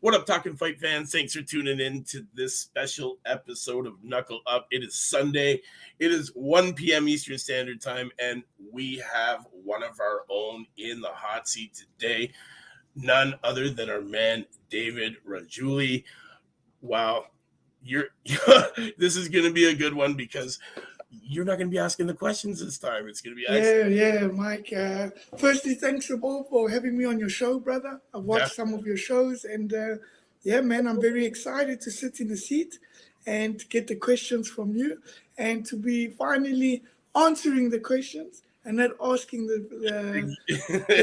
What up, Talkin Fight fans? Thanks for tuning in to this special episode of Knuckle Up. It is Sunday. It is 1 p.m. Eastern Standard Time, and we have one of our own in the hot seat today. None other than our man, David Rajuili. Wow. This is going to be a good one because you're not going to be asking the questions this time. It's going to be excellent. Yeah, Mike. Firstly, thanks all for having me on your show, brother. I've watched some of your shows, and man, I'm very excited to sit in the seat and get the questions from you, and to be finally answering the questions and not asking the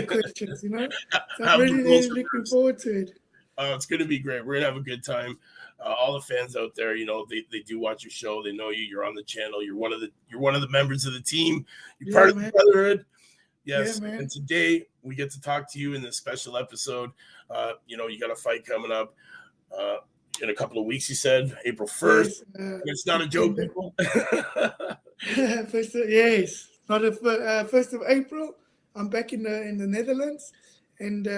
questions. So I'm really looking forward to it. It's going to be great. We're going to have a good time. All the fans out there, they do watch your show. They know you. You're on the channel. You're one of the members of the team. You're part of the brotherhood. Yes. Yeah, and today we get to talk to you in this special episode. You got a fight coming up in a couple of weeks. You said April 1st. Yes, it's not a joke, people. Yes, not a 1st of April. I'm back in the Netherlands, and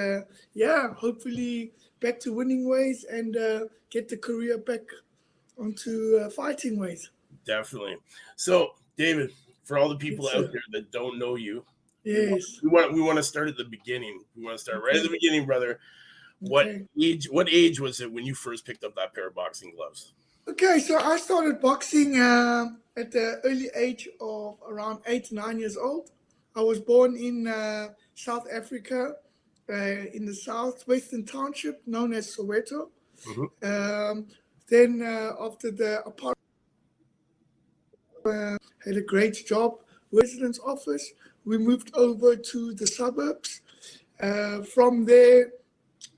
hopefully back to winning ways and get the career back onto fighting ways. Definitely. So, David, for all the people out there that don't know you, yes, we want to start at the beginning. We want to start right at the beginning, brother. What age was it when you first picked up that pair of boxing gloves? Okay, so I started boxing at the early age of around 8, 9 years old. I was born in South Africa, in the southwestern township known as Soweto. Mm-hmm. Then after the apartheid, had a great job, residence office. We moved over to the suburbs. From there,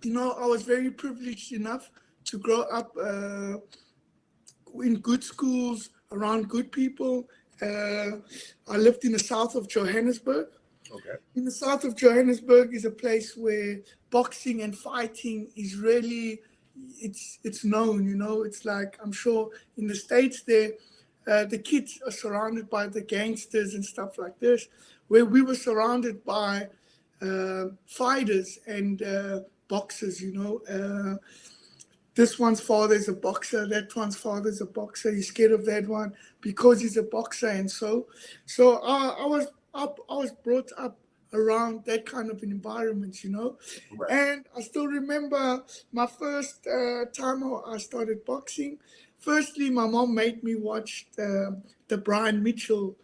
I was very privileged enough to grow up in good schools, around good people. I lived in the south of Johannesburg. Okay. In the south of Johannesburg is a place where boxing and fighting is really, it's known, It's like, I'm sure in the States there, the kids are surrounded by the gangsters and stuff like this, where we were surrounded by fighters and boxers, This one's father is a boxer, that one's father is a boxer. He's scared of that one because he's a boxer, and so I was brought up around that kind of an environment, Right. And I still remember my first time I started boxing. Firstly, my mom made me watch the Brian Mitchell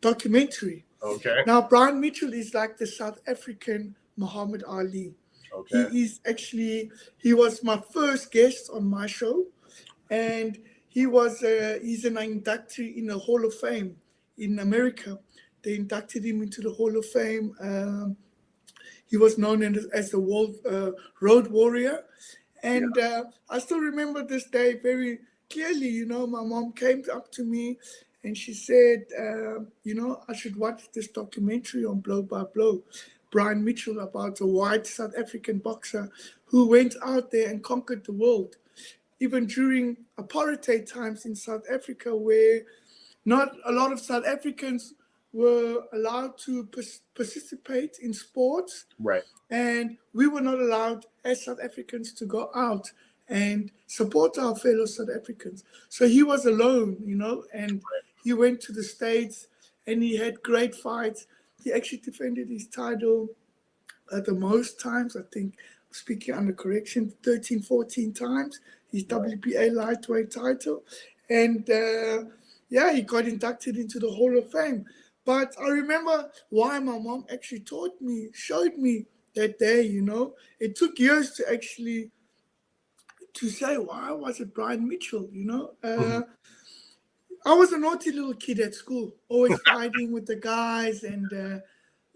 documentary. Okay. Now, Brian Mitchell is like the South African Muhammad Ali. Okay. He was my first guest on my show, and he's an inductee in the Hall of Fame in America. They inducted him into the Hall of Fame. He was known as the World Road Warrior. And I still remember this day very clearly. My mom came up to me and she said, I should watch this documentary on Blow by Blow, Brian Mitchell, about a white South African boxer who went out there and conquered the world. Even during apartheid times in South Africa, where not a lot of South Africans were allowed to participate in sports. Right. And we were not allowed as South Africans to go out and support our fellow South Africans. So he was alone, and he went to the States and he had great fights. He actually defended his title the most times, I think, speaking under correction, 13, 14 times, his WBA lightweight title. And he got inducted into the Hall of Fame. But I remember why my mom actually showed me that day, It took years to say, why was it Brian Mitchell, I was a naughty little kid at school, always fighting with the guys. And,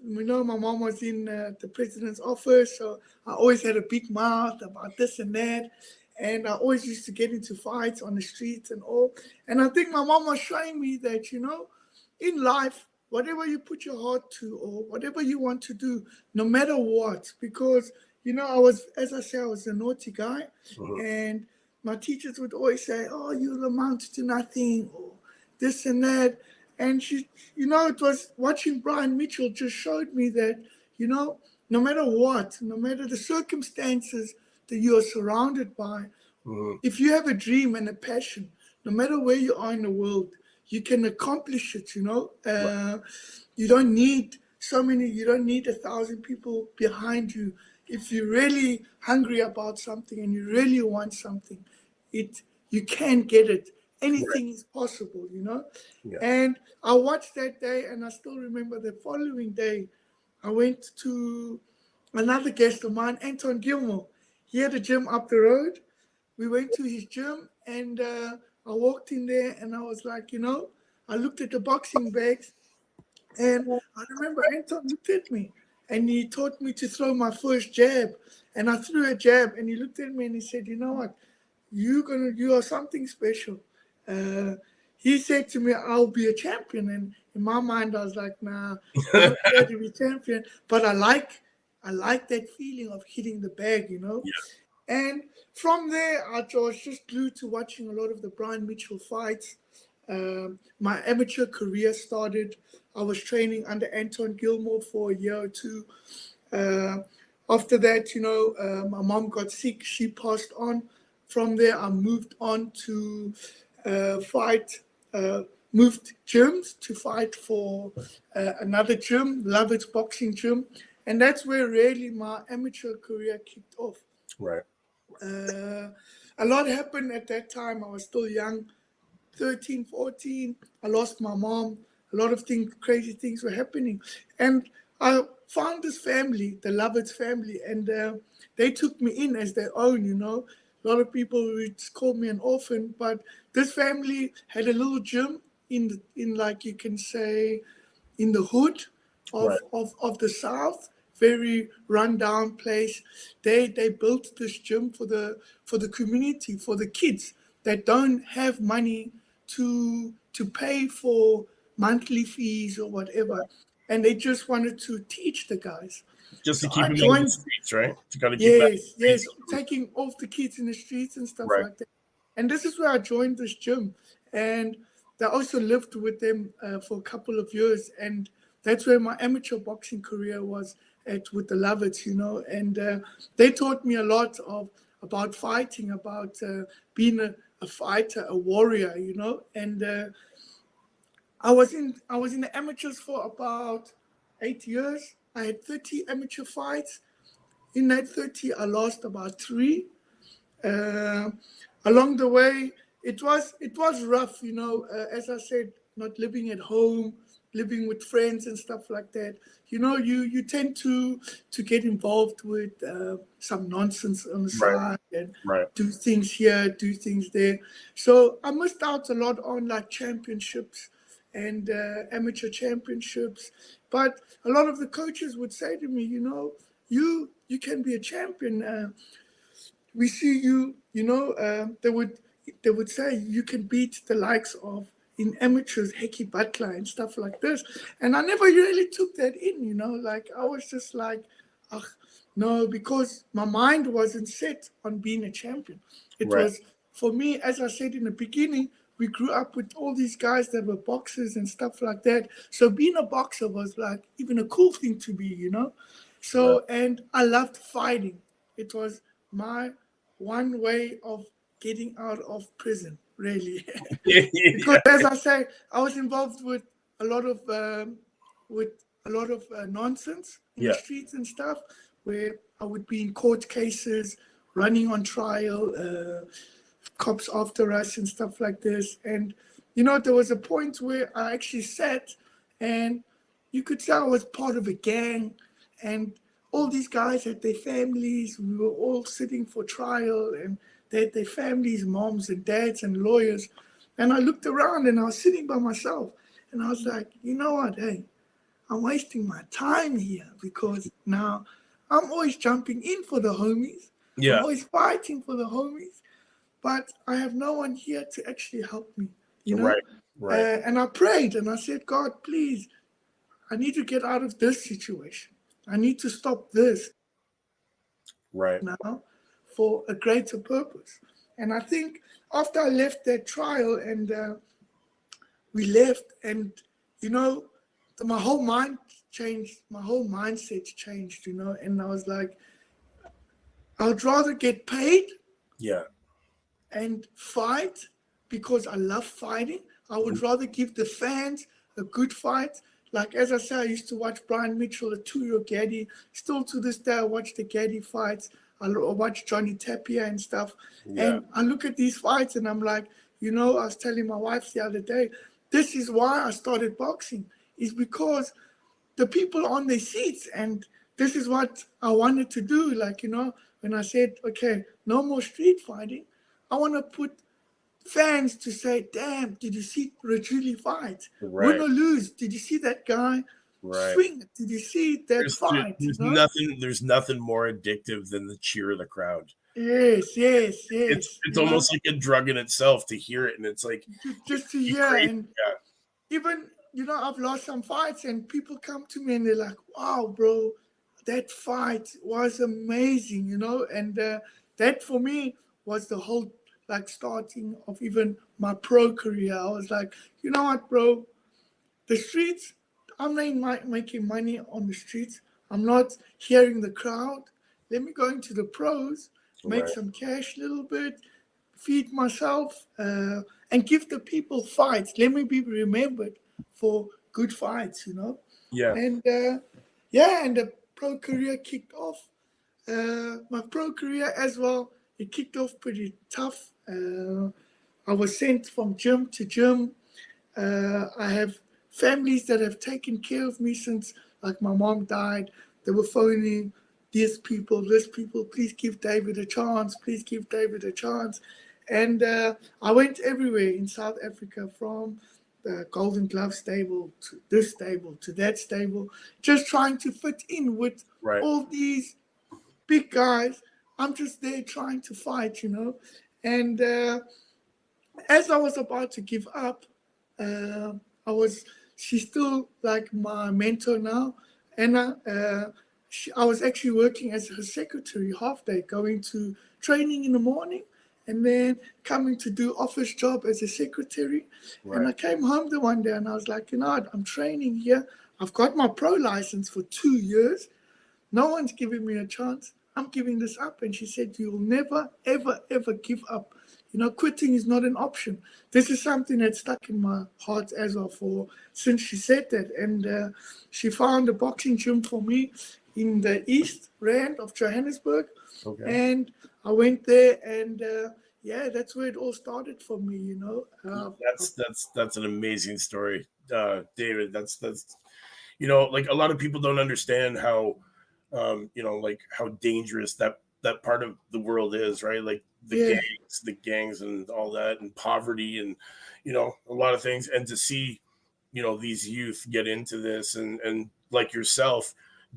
my mom was in the president's office, so I always had a big mouth about this and that. And I always used to get into fights on the streets and all. And I think my mom was showing me that, in life, whatever you put your heart to or whatever you want to do, no matter what, because, I was a naughty guy. Uh-huh. And my teachers would always say, oh, you'll amount to nothing or this and that. And it was watching Brian Mitchell just showed me that, no matter what, no matter the circumstances that you are surrounded by, if you have a dream and a passion, no matter where you are in the world, you can accomplish it, You don't need you don't need 1,000 people behind you. If you're really hungry about something and you really want something, you can get it. Anything is possible, Yeah. And I watched that day, and I still remember the following day, I went to another guest of mine, Anton Gilmore. He had a gym up the road. We went to his gym, and I walked in there, and I was like, I looked at the boxing bags, and I remember Anton looked at me, and he taught me to throw my first jab, and I threw a jab, and he looked at me and he said, "You know what? You are something special." He said to me, "I'll be a champion," and in my mind, I was like, "Nah, I'm not here to be champion," but I like that feeling of hitting the bag, And from there, I was just glued to watching a lot of the Brian Mitchell fights. My amateur career started. I was training under Anton Gilmore for a year or two. After that, my mom got sick. She passed on. From there, I moved on to moved gyms to fight for another gym, Lovett's Boxing Gym. And that's where really my amateur career kicked off. Right. A lot happened at that time. I was still young, 13, 14. I lost my mom. A lot of things, crazy things were happening. And I found this family, the Lovett's family, and they took me in as their own, A lot of people would call me an orphan, but this family had a little gym in like you can say, in the hood of the South, very rundown place. They built this gym for the community, for the kids that don't have money to pay for monthly fees or whatever, and they just wanted to teach the guys. Just to So keep I them out of the joined. streets, right? To kind of keep them out of the Yes, streets. taking off the kids in the streets and stuff Right. like that. And this is where I joined this gym, and I also lived with them for a couple of years, and that's where my amateur boxing career was with the Lovetts, And they taught me a lot about fighting, about being a fighter, a warrior, And I was in the amateurs for about 8 years. I had 30 amateur fights. In that 30, I lost about 3. Along the way, it was rough, as I said, not living at home, living with friends and stuff like that. You tend to get involved with some nonsense on the side and Right. do things here, do things there. So I missed out a lot on like championships and amateur championships. But a lot of the coaches would say to me, you can be a champion. We see you, they would say you can beat the likes of in amateurs, Hecky Butler and stuff like this. And I never really took that in, like I was just like, ugh, no, because my mind wasn't set on being a champion. It was, for me, as I said in the beginning, we grew up with all these guys that were boxers and stuff like that. So being a boxer was like even a cool thing to be, So, and I loved fighting. It was my one way of getting out of prison, really. Because as I say, I was involved with a lot of nonsense in the streets and stuff, where I would be in court cases, running on trial, cops after us and stuff like this. And there was a point where I actually sat, and you could tell I was part of a gang, and all these guys had their families. We were all sitting for trial, and they had their families, moms and dads and lawyers. And I looked around, and I was sitting by myself, and I was like, you know what? Hey, I'm wasting my time here, because now I'm always jumping in for the homies. Yeah. I'm always fighting for the homies, but I have no one here to actually help me, Right. And I prayed, and I said, God, please, I need to get out of this situation. I need to stop this now for a greater purpose. And I think after I left that trial, and we left, and my whole mind changed. My whole mindset changed. And I was like, I'd rather get paid Yeah. and fight because I love fighting. I would rather give the fans a good fight. Like, as I say, I used to watch Brian Mitchell, a 2-year Gaddy. Still to this day, I watch the Gaddy fights. I watch Johnny Tapia and stuff. Yeah. And I look at these fights and I'm like, I was telling my wife the other day, this is why I started boxing, is because the people on their seats, and this is what I wanted to do. Like, when I said, okay, no more street fighting, I want to put fans to say, damn, did you see Rajuili fight? Right. Win or lose, did you see that guy swing? Did you see that fight? There's nothing more addictive than the cheer of the crowd. Yes. It's almost like a drug in itself to hear it, and it's like just to hear. And even I've lost some fights, and people come to me and they're like, wow, bro, that fight was amazing, and that for me was the whole starting of even my pro career. I was like, you know what, bro, the streets, I'm not making money on the streets. I'm not hearing the crowd. Let me go into the pros, make some cash a little bit, feed myself, and give the people fights. Let me be remembered for good fights, Yeah. And and the pro career kicked off. My pro career as well, it kicked off pretty tough. I was sent from gym to gym. I have families that have taken care of me since, like, my mom died. They were phoning this people, please give David a chance, please give David a chance. And I went everywhere in South Africa, from the Golden Glove stable to this stable to that stable, just trying to fit in with all these big guys. I'm just there trying to fight, And as I was about to give up, she's still like my mentor now. Anna, I was actually working as her secretary half day, going to training in the morning and then coming to do office job as a secretary. And I came home the one day and I was like, I'm training here. I've got my pro license for 2 years. No one's giving me a chance. I'm giving this up. And she said, you'll never, ever, ever give up. Quitting is not an option. This is something that stuck in my heart as well since she said that. And she found a boxing gym for me in the East Rand of Johannesburg. Okay. And I went there, and that's where it all started for me. That's an amazing story, David. That's like, a lot of people don't understand how like how dangerous that part of the world is, right? Like the gangs and all that, and poverty, and a lot of things. And to see these youth get into this, and like yourself,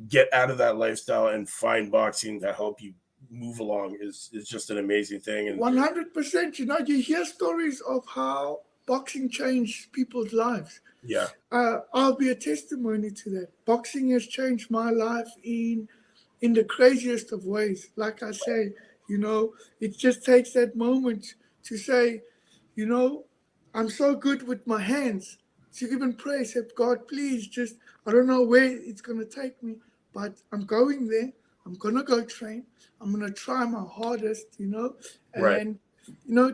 get out of that lifestyle and find boxing to help you move along is just an amazing thing. And 100%, you hear stories of how boxing changed people's lives. Yeah. I'll be a testimony to that. Boxing has changed my life in the craziest of ways. Like I say, it just takes that moment to say, I'm so good with my hands, to even pray, say, God, please, just, I don't know where it's going to take me, but I'm going there. I'm going to go train. I'm going to try my hardest, and,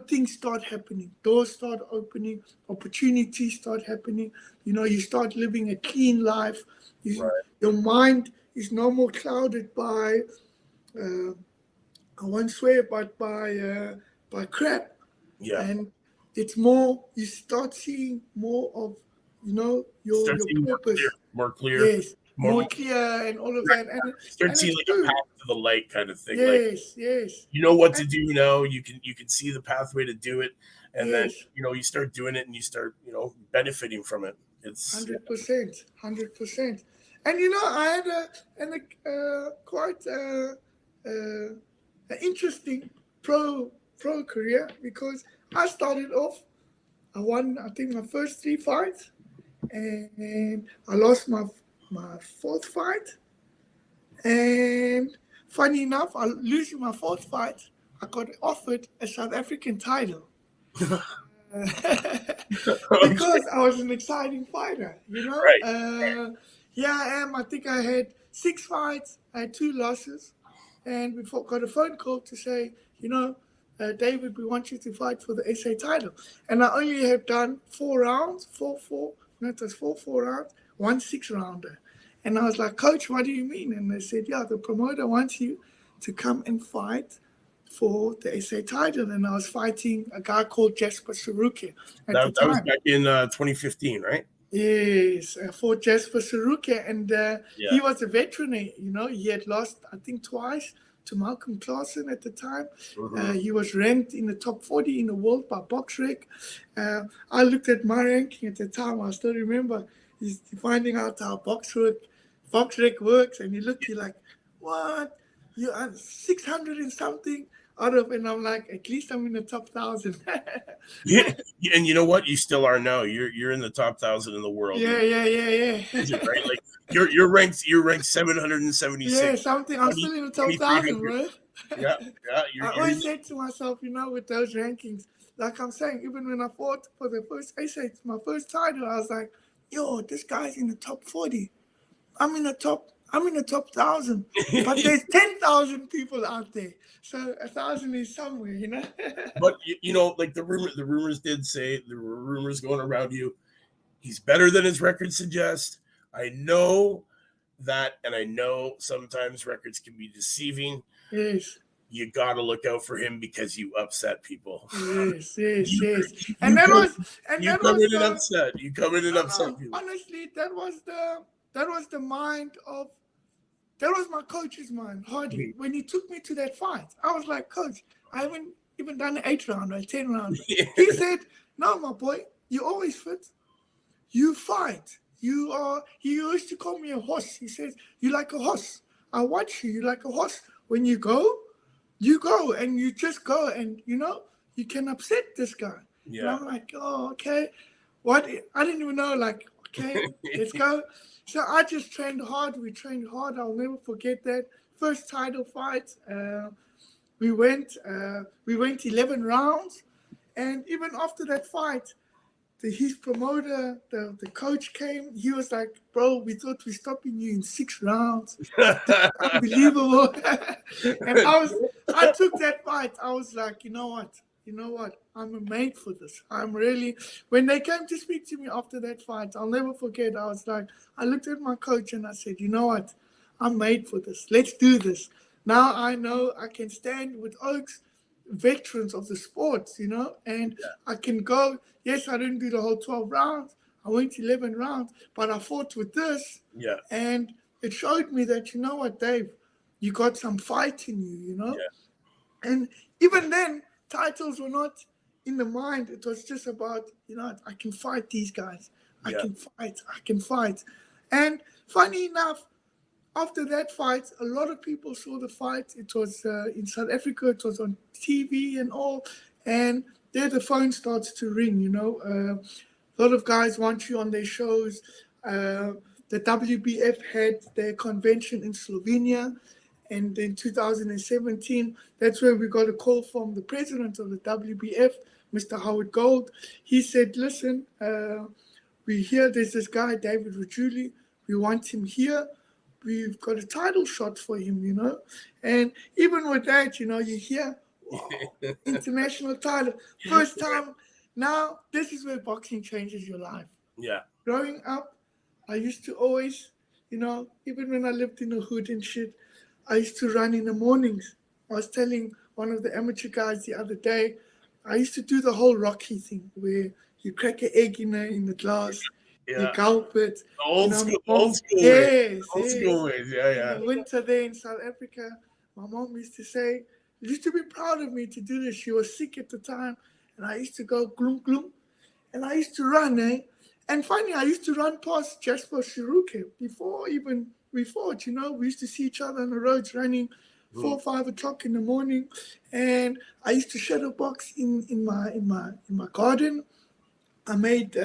things start happening. Doors start opening. Opportunities start happening. You start living a clean life. Your mind is no more clouded by, I won't swear, but by crap. Yeah. And it's more, you start seeing more of, your purpose. More clear. Yes. More clear and all of that. And start seeing like a path to the light kind of thing. Yes. You know what to do now. You can see the pathway to do it. And then, you start doing it and you start, benefiting from it. It's 100%. And, I had quite an interesting pro career, because I started off, I won, I think, my first 3 fights, and I lost my 4th fight. And funny enough, losing my 4th fight, I got offered a South African title. Because I was an exciting fighter, you know. Right. Yeah, I am. I think I had 6 fights. I had 2 losses, and we got a phone call to say, David, we want you to fight for the SA title. And I only have done 4 rounds, no, it was 4 rounds, 1 6-rounder. And I was like, Coach, what do you mean? And they said, yeah, the promoter wants you to come and fight for the SA title. And I was fighting a guy called Jasper Saruki at the That time. was back in 2015, right? Yes, for Jasper Saruki, and he was a veteran. He had lost, I think, twice to Malcolm Clausen at the time. He was ranked in the top 40 in the world by BoxRec. I looked at my ranking at the time. I still remember he's finding out how BoxRec works, and you're like, what? You are 600 and something out of, and I'm like, at least I'm in the top 1,000. Yeah, and you know what? You still are now. You're in the top 1,000 in the world. Yeah. Right? Like you're ranked 776. Yeah, something. I'm still in the top 1,000, bro. Yeah. I always said to myself, with those rankings, like I'm saying, even when I fought for the first my first title, I was like, yo, this guy's in the top 40. I'm in the top 1,000, but there's 10,000 people out there, so 1,000 is somewhere, But like the rumors did say, there were rumors going around you. He's better than his record suggests. I know that, and I know sometimes records can be deceiving. Yes. You got to look out for him because you upset people. Yes. And that was You come in and upset people. Honestly, that was the mind of. That was my coach's mind, Hardy. When he took me to that fight, I was like, Coach, I haven't even done an 8-round or a 10-round. He said, no, my boy, you always fit. You fight. He used to call me a horse. He says, you like a horse. I watch you. You like a horse. When you go, and you just go, and, you can upset this guy. Yeah. And I'm like, oh, okay. What? I didn't even know, like, okay, let's go. So I just trained hard. We trained hard. I'll never forget that. First title fight. We went 11 rounds. And even after that fight, his promoter, the coach came. He was like, bro, we thought we're stopping you in 6 rounds. Unbelievable. And I took that fight. I was like, you know what? I'm made for this. When they came to speak to me after that fight, I'll never forget. I was like, I looked at my coach and I said, you know what? I'm made for this. Let's do this. Now I know I can stand with Oaks, veterans of the sport, and I can go. Yes, I didn't do the whole 12 rounds. I went 11 rounds, but I fought with this. Yeah. And it showed me that, you know what, Dave, you got some fight in you, Yeah. And even then, titles were not in the mind. It was just about, I can fight these guys. I can fight. And funny enough, after that fight, a lot of people saw the fight. It was in South Africa. It was on TV and all. And there the phone starts to ring, A lot of guys want you on their shows. The WBF had their convention in Slovenia. And in 2017, that's where we got a call from the president of the WBF, Mr. Howard Gold. He said, listen, we hear there's this guy, David Rajuili. We want him here. We've got a title shot for him, And even with that, you hear, wow, international title. First time. Now, this is where boxing changes your life. Yeah. Growing up, I used to always, even when I lived in the hood and shit, I used to run in the mornings. I was telling one of the amateur guys the other day, I used to do the whole Rocky thing where you crack an egg in the glass. Yeah. You gulp it. Old school. Yes. Old school ways. Yeah. In the winter there in South Africa, my mom used to say, used to be proud of me to do this. She was sick at the time, and I used to go gloom, gloom, and I used to run, And finally, I used to run past Jasper Saruki before even we fought, We used to see each other on the roads running 4 or 5 o'clock in the morning, and I used to shadow box in my garden. I made,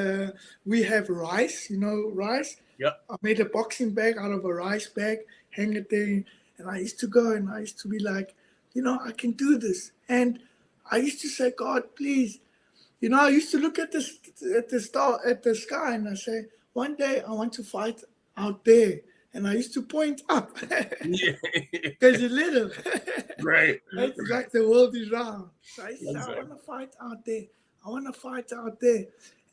we have rice, rice. Yep. I made a boxing bag out of a rice bag, hang it there. And I used to go and I used to be like, I can do this. And I used to say, God, please, I used to look at the sky, and I say, one day I want to fight out there, and I used to point up Yeah. because you're little. Right. It's like the world is round. So I used to say, I Exactly. want to fight out there. I want to fight out there.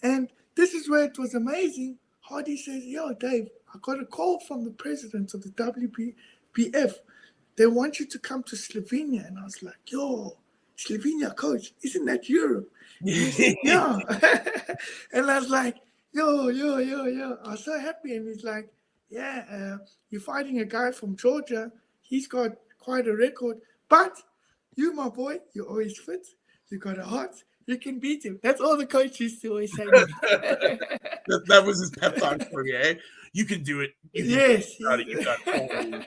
And this is where it was amazing. Hardy says, yo, Dave, I got a call from the president of the WBF. They want you to come to Slovenia. And I was like, yo, Slovenia, coach, isn't that Europe? He said, yeah. And I was like, yo. I was so happy. And he's like, yeah, you're fighting a guy from Georgia. He's got quite a record. But you, my boy, you're always fit. You got a heart. You can beat him. That's all the coach used to always say. That was his pep talk for you, eh? You can do it. Yes. You got it.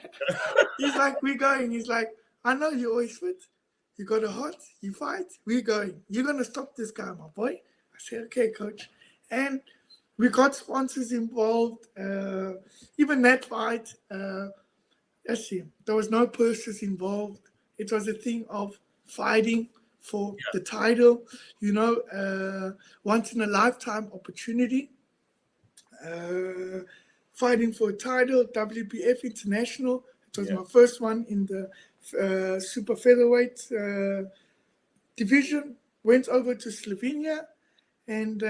He's like, we're going. He's like, I know you're always fit. You got a heart. You fight. We're going. You're going to stop this guy, my boy. I said, okay, coach. And we got sponsors involved. Even that fight, let's see, there was no purses involved. It was a thing of fighting for the title, once in a lifetime opportunity. Fighting for a title, WBF International. It was my first one in the super featherweight division. Went over to Slovenia, and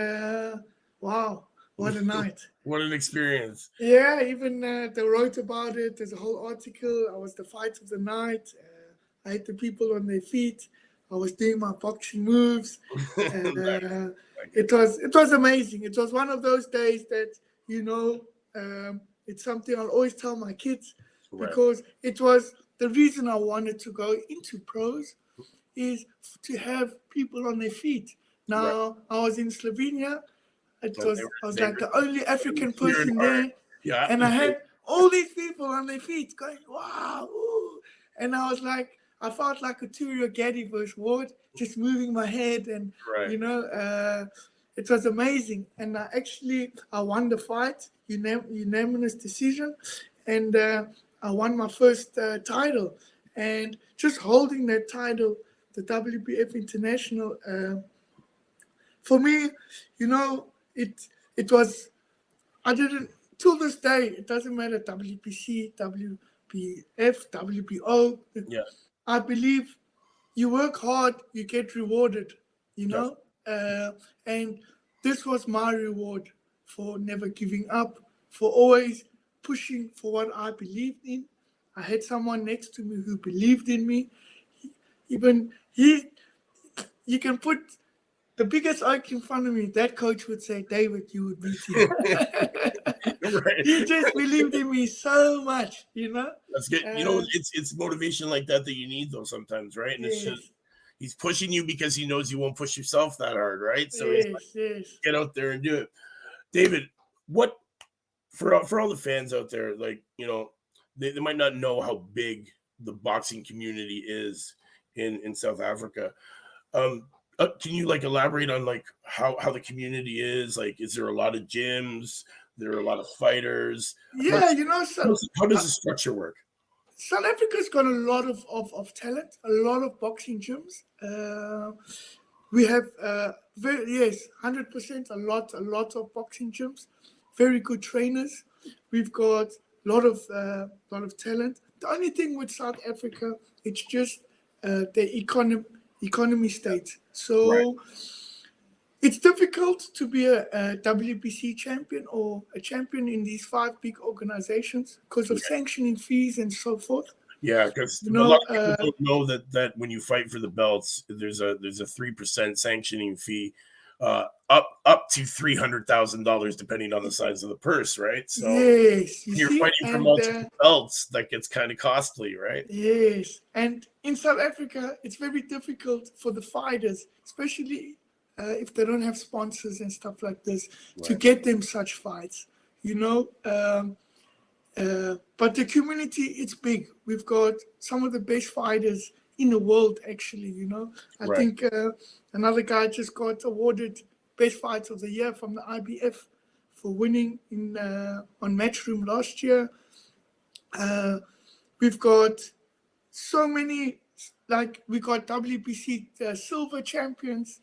wow, what a night. What an experience. Yeah, even they wrote about it. There's a whole article. I was the fight of the night. I had the people on their feet. I was doing my boxing moves. It was amazing. It was one of those days that, it's something I'll always tell my kids, because it was the reason I wanted to go into pros, is to have people on their feet. Now, I was in Slovenia. I was like the only African person there. Yeah. And I had all these people on their feet going, wow. Ooh. And I was like, I felt like a Turio Gaddy versus Ward, just moving my head. And, it was amazing. And I won the fight, unanimous decision. And I won my first title. And just holding that title, the WBF International, for me, it was, I didn't, till this day, it doesn't matter, WBC, WBF, WBO. Yeah. I believe you work hard, you get rewarded, and this was my reward for never giving up, for always pushing for what I believed in. I had someone next to me who believed in me. You can put the biggest oak in front of me, that coach would say, David, you would beat him. He just believed in me so much, That's good. It's motivation like that you need, though, sometimes, right? And it's just, he's pushing you because he knows you won't push yourself that hard, right? So he's like, get out there and do it. David, what, for all the fans out there, like, they might not know how big the boxing community is in South Africa. Can you elaborate on how the community is? Is there a lot of gyms? There are a lot of fighters. Yeah, how does the structure work? South Africa's got a lot of talent, a lot of boxing gyms. We have 100%, a lot of boxing gyms, very good trainers. We've got a lot of talent. The only thing with South Africa, it's just the economy state. So it's difficult to be a WBC champion or a champion in these 5 big organizations because of sanctioning fees and so forth. Yeah, because a lot of people don't know that when you fight for the belts, there's a 3% sanctioning fee, up to $300,000 depending on the size of the purse, right? So you're fighting for multiple belts, that gets kind of costly, right? Yes, and in South Africa, it's very difficult for the fighters, especially if they don't have sponsors and stuff like this, to get them such fights, but the community, it's big. We've got some of the best fighters in the world, actually, I think another guy just got awarded Best Fight of the Year from the IBF for winning on Matchroom last year. We've got so many, we got WBC silver champions.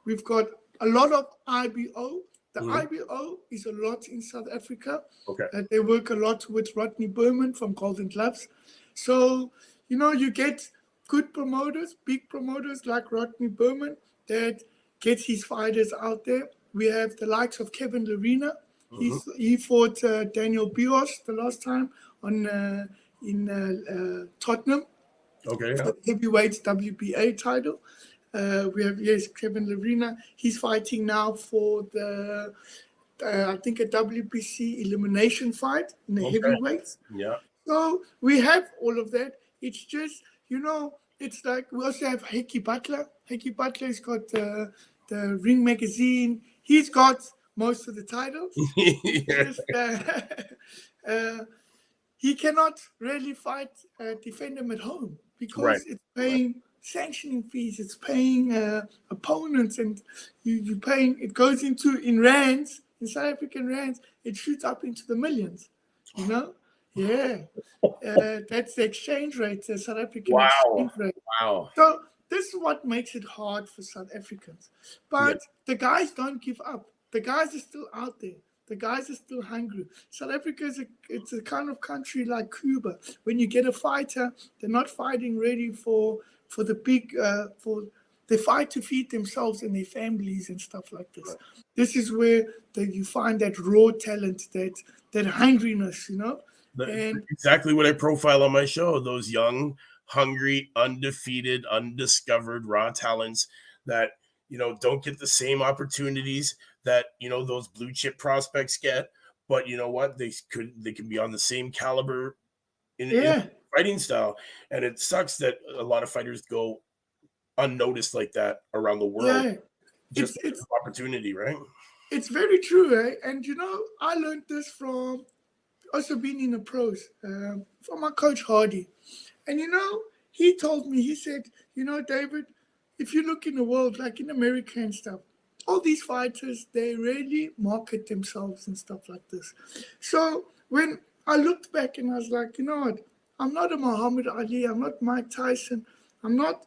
We've got a lot of IBO. The IBO is a lot in South Africa. Okay. They work a lot with Rodney Berman from Golden Gloves. So, you get good promoters, big promoters like Rodney Berman that gets his fighters out there. We have the likes of Kevin Lerena. He fought Daniel Bios the last time in Tottenham. Okay. For the heavyweight WBA title. We have, Kevin Lerena. He's fighting now for the, I think, a WBC elimination fight in the heavyweights. Yeah. So we have all of that. It's just, it's like we also have Hecky Butler. Hecky Butler's got the Ring Magazine. He's got most of the titles. Just, he cannot really defend them at home because it's paying sanctioning fees, it's paying opponents, and you're paying. It goes in rands, in South African rands. It shoots up into the millions. Yeah. That's the exchange rate, the South African exchange rate. Wow. So this is what makes it hard for South Africans. But the guys don't give up. The guys are still out there. The guys are still hungry. South Africa it's a kind of country like Cuba. When you get a fighter, they're not fighting ready for the big they fight to feed themselves and their families and stuff like this. This is where you find that raw talent, that hungriness, And exactly what I profile on my show, those young, hungry, undefeated, undiscovered raw talents that, don't get the same opportunities that, those blue chip prospects get. But you know what? They can be on the same caliber in fighting style. And it sucks that a lot of fighters go unnoticed like that around the world. Yeah. Just it's opportunity, right? It's very true, right? And I learned this from also being in the pros, from my coach Hardy. And he told me, he said, David, if you look in the world, like in America and stuff, all these fighters, they really market themselves and stuff like this. So when I looked back and I was like, you know what? I'm not a Muhammad Ali. I'm not Mike Tyson. I'm not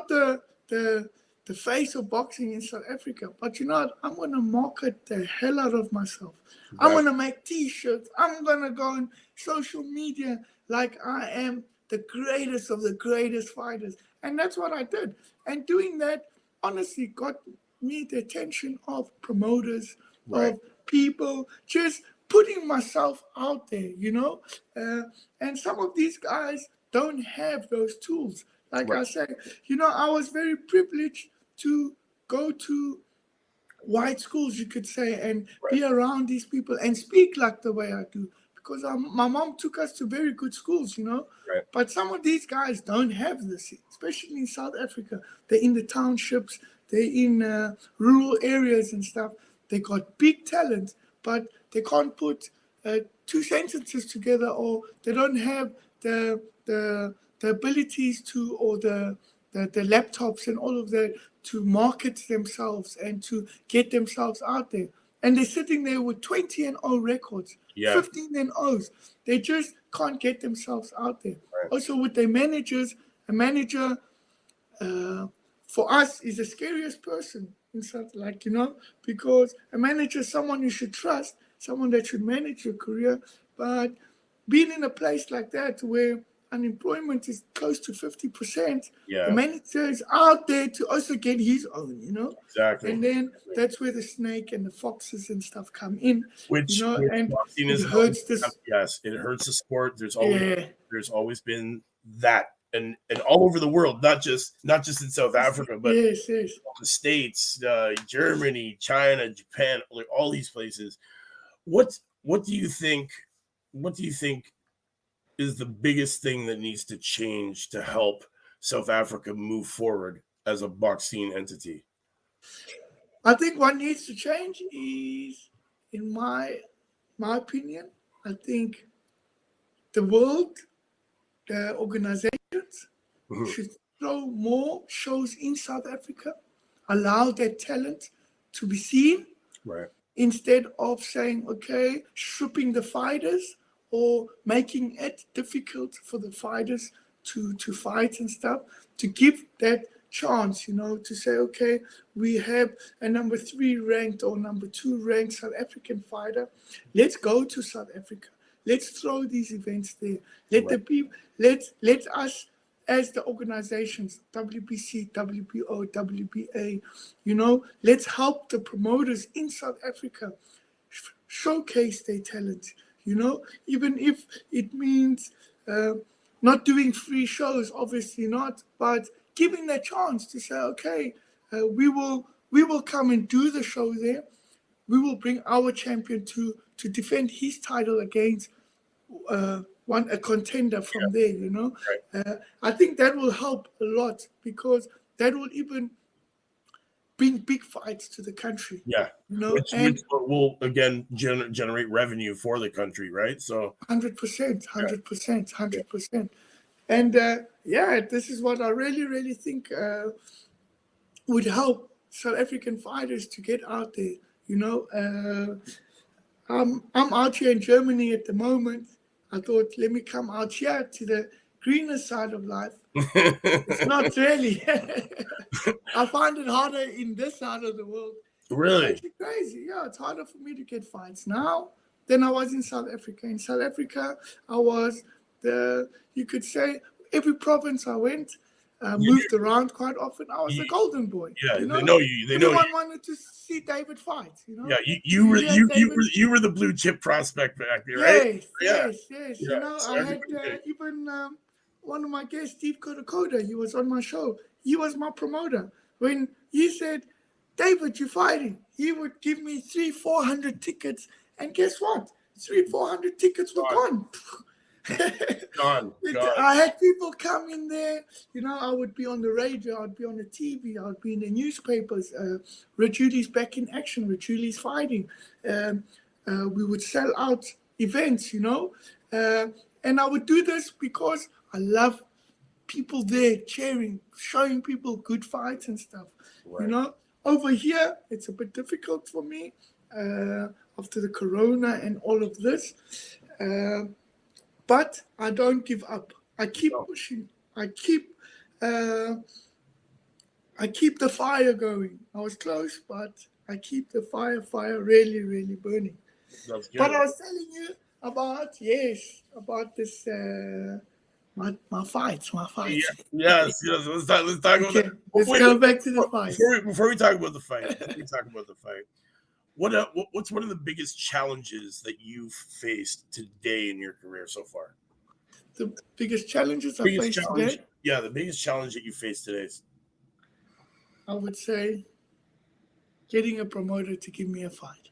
the face of boxing in South Africa. But you know what? I'm going to market the hell out of myself. Right. I'm going to make T-shirts. I'm going to go on social media like I am the greatest of the greatest fighters. And that's what I did. And doing that, honestly, got me the attention of promoters, of people, just putting myself out there, and some of these guys don't have those tools. Like I said, I was very privileged to go to white schools, you could say, and be around these people and speak like the way I do. Because my mom took us to very good schools, But some of these guys don't have this, especially in South Africa. They're in the townships, they're in rural areas and stuff. They got big talent, but they can't put two sentences together, or they don't have the abilities to, or the laptops and all of that to market themselves and to get themselves out there. And they're sitting there with 20-0 records, 15-0s. They just can't get themselves out there. Right. Also, with their managers, a manager for us is the scariest person in South, because a manager is someone you should trust, someone that should manage your career. But being in a place like that where unemployment is close to 50%, the manager is out there to also get his own, Exactly. And then that's where the snake and the foxes and stuff come in, which and it hurts this. Yes, it hurts the sport. There's always been that, and all over the world, not just in South Africa, but the States, Germany, China, Japan, like all these places. What do you think? What do you think is the biggest thing that needs to change to help South Africa move forward as a boxing entity? I think what needs to change is, in my opinion, I think the world, the organizations should throw more shows in South Africa, allow that talent to be seen, instead of saying, okay, stripping the fighters or making it difficult for the fighters to fight and stuff, to give that chance, to say, okay, we have a number 3 ranked or number 2 ranked South African fighter. Let's go to South Africa. Let's throw these events there. Let us, as the organizations, WBC, WBO, WBA, let's help the promoters in South Africa showcase their talent, even if it means not doing free shows, obviously not, but giving the chance to say, okay, we will come and do the show there. We will bring our champion to defend his title against a contender from there, Right. I think that will help a lot, because that will even bring big fights to the country. Yeah, which will again generate revenue for the country, right? So 100%. And this is what I really, really think would help South African fighters to get out there. I'm out here in Germany at the moment. I thought, let me come out here to the greener side of life. It's not really. I find it harder in this side of the world. Really? It's actually crazy. Yeah, it's harder for me to get fights now than I was in South Africa. In South Africa, I was you could say, every province I went, moved around quite often. I was the golden boy. Yeah, they know you. Everyone wanted to see David fight. Yeah, you were the blue chip prospect back there, right? Yes. I had even one of my guests, Steve Kodakoda. He was on my show. He was my promoter. When he said, "David, you're fighting," he would give me 300-400 tickets, and guess what? 300-400 tickets were gone. Gone. I had people come in there, I would be on the radio, I'd be on the TV, I'd be in the newspapers. Rajuili's back in action, Rajuili's fighting. We would sell out events, and I would do this because I love people there cheering, showing people good fights and stuff. Right. Over here, it's a bit difficult for me after the corona and all of this. But I don't give up. I keep pushing. I keep the fire going. I was close, but I keep the fire really, really burning. That's good. But I was telling you about this my fights. Yes. Let's talk about that. Let's go back to the fight. Before we talk about the fight, what's one of the biggest challenges that you've faced today in your career so far? The biggest challenges I faced today? Yeah, the biggest challenge that you faced today is, I would say, getting a promoter to give me a fight.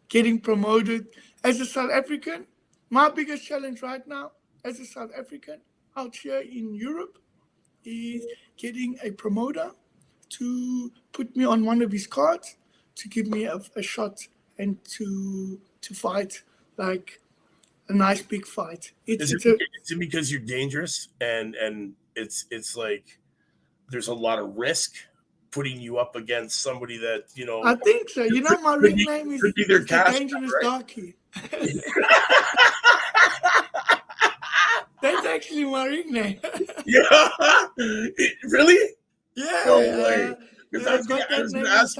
Getting promoted as a South African. My biggest challenge right now as a South African out here in Europe is getting a promoter to put me on one of his cards, to give me a shot and to fight like a nice big fight. Is it because you're dangerous and it's like there's a lot of risk putting you up against somebody that I think so. My ring name is the Dangerous right? Darky. That's actually my ring name. Yeah, really? Yeah. No way. Because I was going to ask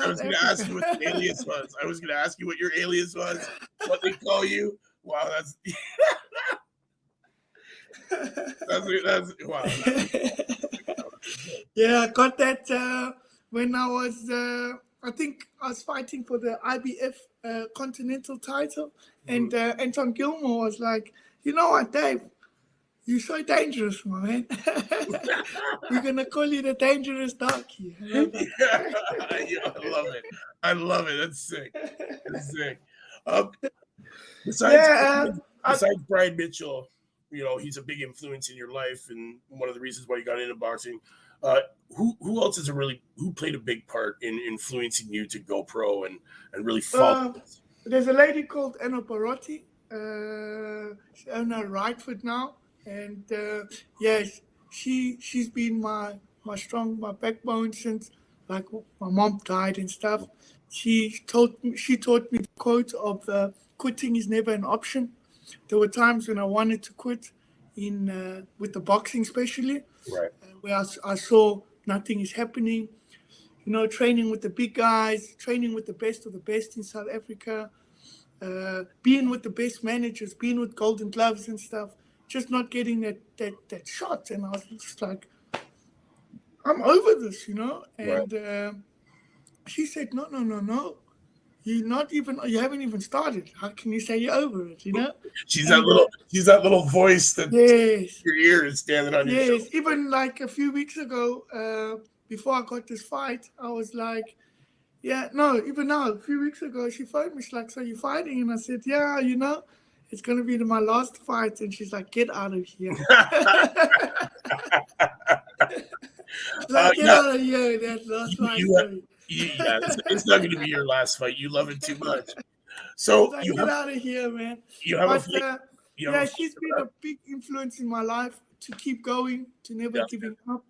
you what your alias was. I was going to ask you what your alias was, what they call you. Wow, that's wow. Yeah, I got that when I was, I think I was fighting for the IBF Continental title, and Anton Gilmore was like, "You know what, Dave? You're so dangerous, my man. We're going to call you the Dangerous Darky." I love it. That's sick. Besides Brian Mitchell, he's a big influence in your life and one of the reasons why you got into boxing. Who else who played a big part in influencing you to go pro and really follow? There's a lady called Anna Barotti. She's on her right foot now. And yes, she's been my backbone since like my mom died and stuff. She taught me the quote of quitting is never an option. There were times when I wanted to quit with the boxing especially, right? Where I saw nothing is happening. Training with the big guys, training with the best of the best in South Africa, being with the best managers, being with Golden Gloves and stuff, just not getting that shot. And I was just like, I'm over this, Right. And she said, no. You haven't even started. How can you say you're over it? She's And that little voice that yes, your ear is standing on your shoulder. yes. Even like a few weeks ago, before I got this fight, I was like, yeah, no, even now, a few weeks ago, she phoned me. She's like, so you're fighting? And I said, yeah, it's going to be my last fight. And she's like, get out of here. Get out of here, that last fight. It's not going to be your last fight. You love it too much. So like, get out of here, man. You have but, she's been a big influence in my life to keep going, to never giving up.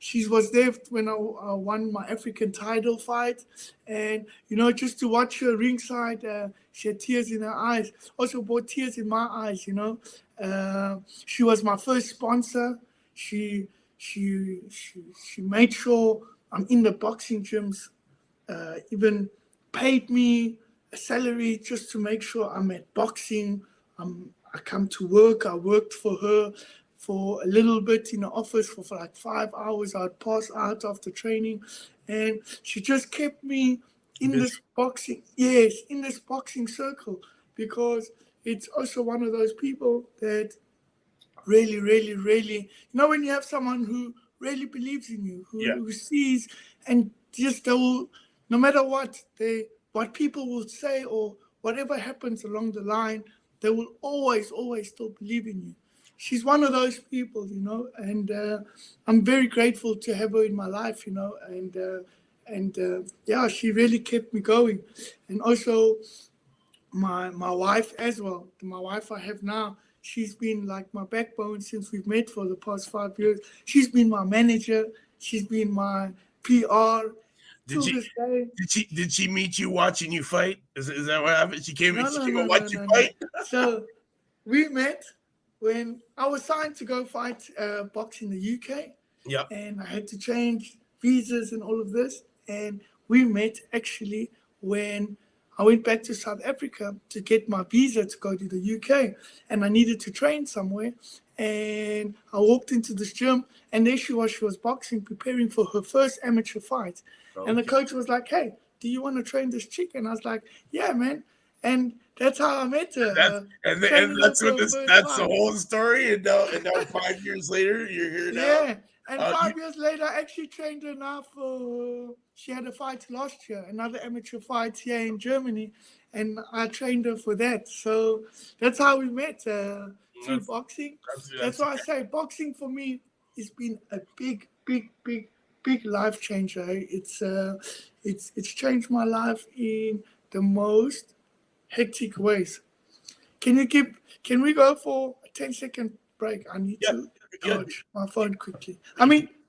She was there when I won my African title fight, and just to watch her ringside, she had tears in her eyes. Also brought tears in my eyes. She was my first sponsor. She made sure I'm in the boxing gyms. Even paid me a salary just to make sure I'm at boxing. I come to work. I worked for her for a little bit in the office for like 5 hours. I'd pass out after training, and she just kept me in this boxing. Yes, in this boxing circle, because it's also one of those people that really, really, really, when you have someone who really believes in you, who sees, and just they will, no matter what people will say or whatever happens along the line, they will always still believe in you. She's one of those people, and I'm very grateful to have her in my life, and she really kept me going. And also my wife as well. My wife I have now, she's been like my backbone since we've met for the past 5 years. She's been my manager. She's been my PR. Did she meet you watching you fight? Is that what happened? She came and watched you fight? So we met when I was signed to go fight box in the UK. Yeah. And I had to change visas and all of this. And we met actually when I went back to South Africa to get my visa to go to the UK. And I needed to train somewhere. And I walked into this gym, and there she was boxing, preparing for her first amateur fight. Okay. And the coach was like, hey, do you want to train this chick? And I was like, yeah, man. And that's how I met her. That's the whole story. And now 5 years later, you're here now. Yeah. And 5 years later, I actually trained her now she had a fight last year, another amateur fight here in Germany. And I trained her for that. So that's how we met through boxing. That's why I say boxing for me has been a big life changer. It's changed my life in the most hectic ways. Can we go for a 10-second break? I need to charge my phone quickly.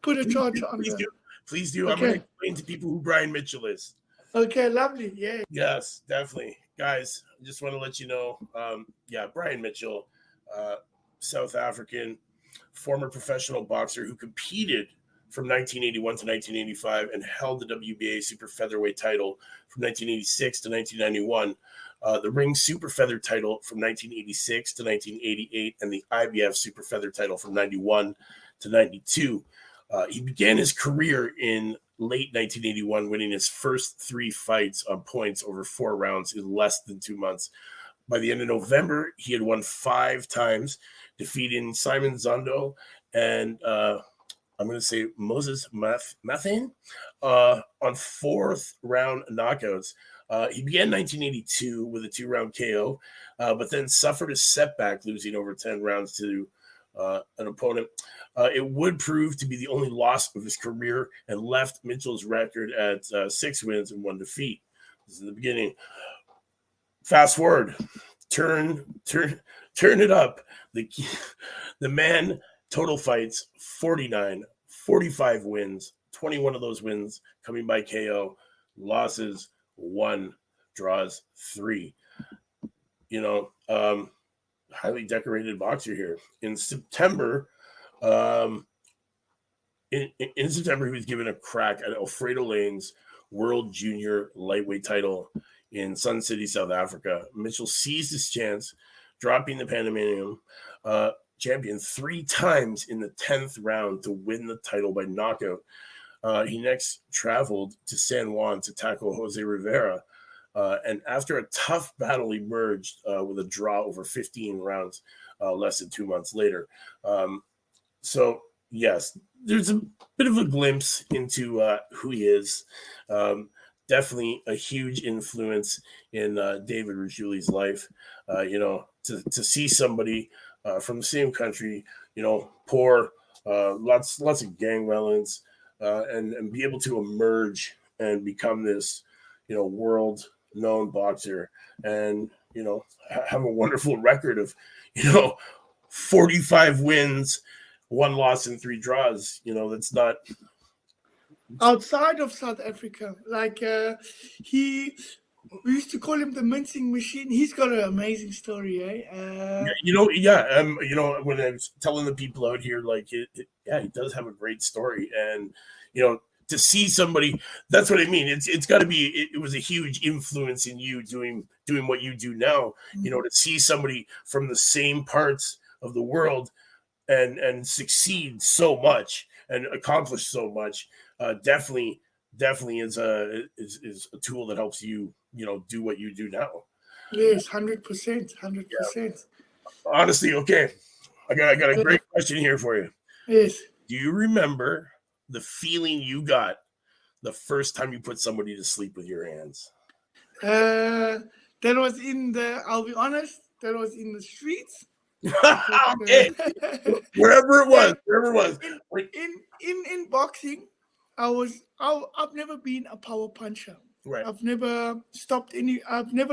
Put a charger on there. Please do. Okay. I'm going to explain to people who Brian Mitchell is. Okay, lovely. Yeah. Yes, definitely. Guys, I just want to let you know, Brian Mitchell, South African, former professional boxer who competed from 1981 to 1985 and held the WBA super featherweight title from 1986 to 1991, the ring super feather title from 1986 to 1988, and the IBF super feather title from 91 to 92. He began his career in late 1981, winning his first 3 fights on points over 4 rounds in less than 2 months. By the end of November, he had won 5 times, defeating Simon Zondo and I'm going to say Moses Mathin on 4th round knockouts. He began 1982 with a 2-round KO, but then suffered a setback, losing over 10 rounds to an opponent. It would prove to be the only loss of his career and left Mitchell's record at 6 wins and 1 defeat. This is the beginning. Fast forward, turn it up. The man total fights 49, 45 wins, 21 of those wins coming by KO, losses 1, draws 3. Highly decorated boxer here. In September, in September, he was given a crack at Alfredo Lane's World Junior Lightweight title in Sun City, South Africa. Mitchell seized his chance, dropping the Panamanian champion 3 times in the 10th round to win the title by knockout. He next traveled to San Juan to tackle Jose Rivera. And after a tough battle, emerged with a draw over 15 rounds less than 2 months later. So, yes, there's a bit of a glimpse into who he is. Definitely a huge influence in David Rajuili's life. To see somebody from the same country, poor, lots of gang violence, and be able to emerge and become this, world-known boxer, and have a wonderful record of 45 wins, 1 loss, and 3 draws. That's not outside of South Africa. We used to call him the mincing machine. He's got an amazing story, eh? When I was telling the people out here, he does have a great story, and to see somebody, that's what I mean. It's got to be. It was a huge influence in you doing what you do now. To see somebody from the same parts of the world and succeed so much and accomplish so much, definitely is a tool that helps you, do what you do now. Yes, 100%. Yeah. Honestly, okay, I got a great question here for you. Yes. Do you remember the feeling you got the first time you put somebody to sleep with your hands? That was I'll be honest, that was in the streets. Okay. Wherever it was. In boxing, I've never been a power puncher. Right. I've never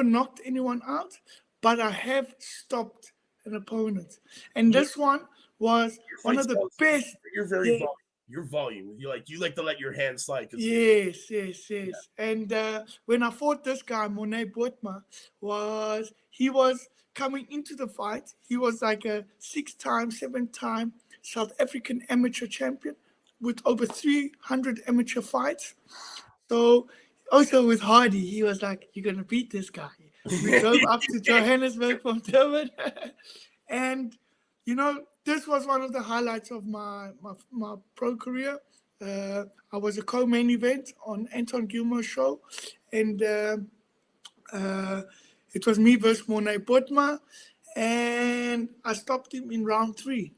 knocked anyone out, but I have stopped an opponent. And this one was one of the best. You're very your volume. You like to let your hands slide. Yes. Yeah. And when I fought this guy, Monet Botma, he was coming into the fight. He was like a 6-time, 7-time South African amateur champion with over 300 amateur fights. So also with Hardy, he was like, "You're gonna beat this guy." We drove up to Johannesburg from Durban, and this was one of the highlights of my pro career. I was a co-main event on Anton Gilmore's show, and it was me versus Monet Botma, and I stopped him in round 3.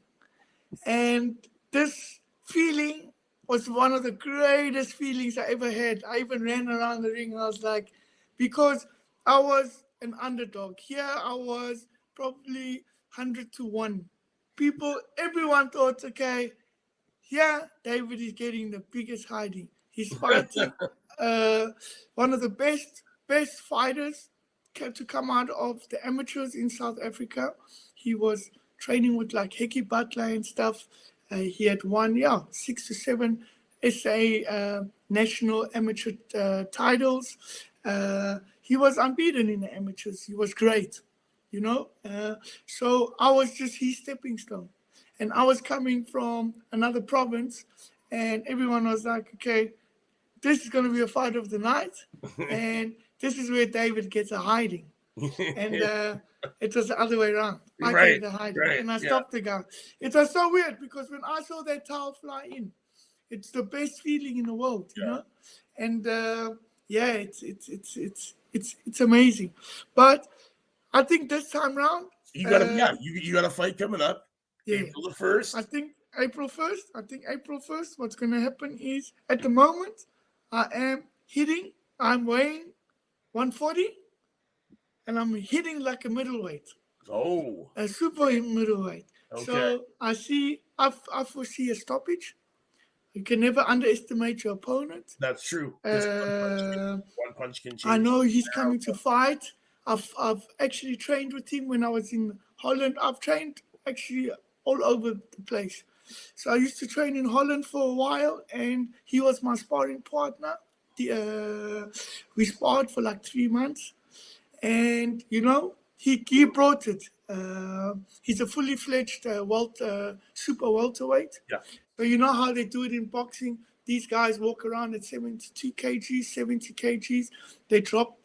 And this feeling was one of the greatest feelings I ever had. I even ran around the ring. I was like, because I was an underdog. Here I was probably 100-1. Everyone thought, okay, here David is getting the biggest hiding. He's fighting one of the best fighters to come out of the amateurs in South Africa. He was training with like Hickey Butler and stuff. He had won 6 to 7 SA national amateur titles. He was unbeaten in the amateurs. He was great, so I was just his stepping stone. And I was coming from another province, and everyone was like, okay, this is going to be a fight of the night, and this is where David gets a hiding. And it was the other way around. I get the hiding, and I stopped the guy. It was so weird because when I saw that towel fly in, it's the best feeling in the world, And it's amazing. But I think this time round, you got a fight coming up. Yeah. April the 1st. I think April 1st. What's going to happen is, at the moment, I'm weighing 140, and I'm hitting like a middleweight. Oh. A super middleweight. Okay. So I foresee a stoppage. You can never underestimate your opponent. That's true. One punch can change. I know he's coming to fight. I've actually trained with him when I was in Holland. I've trained actually all over the place. So I used to train in Holland for a while, and he was my sparring partner. We sparred for like 3 months, and he brought it. He's a fully fledged super welterweight. Yeah. So you know how they do it in boxing? These guys walk around at 72 kgs, 70 kgs. They drop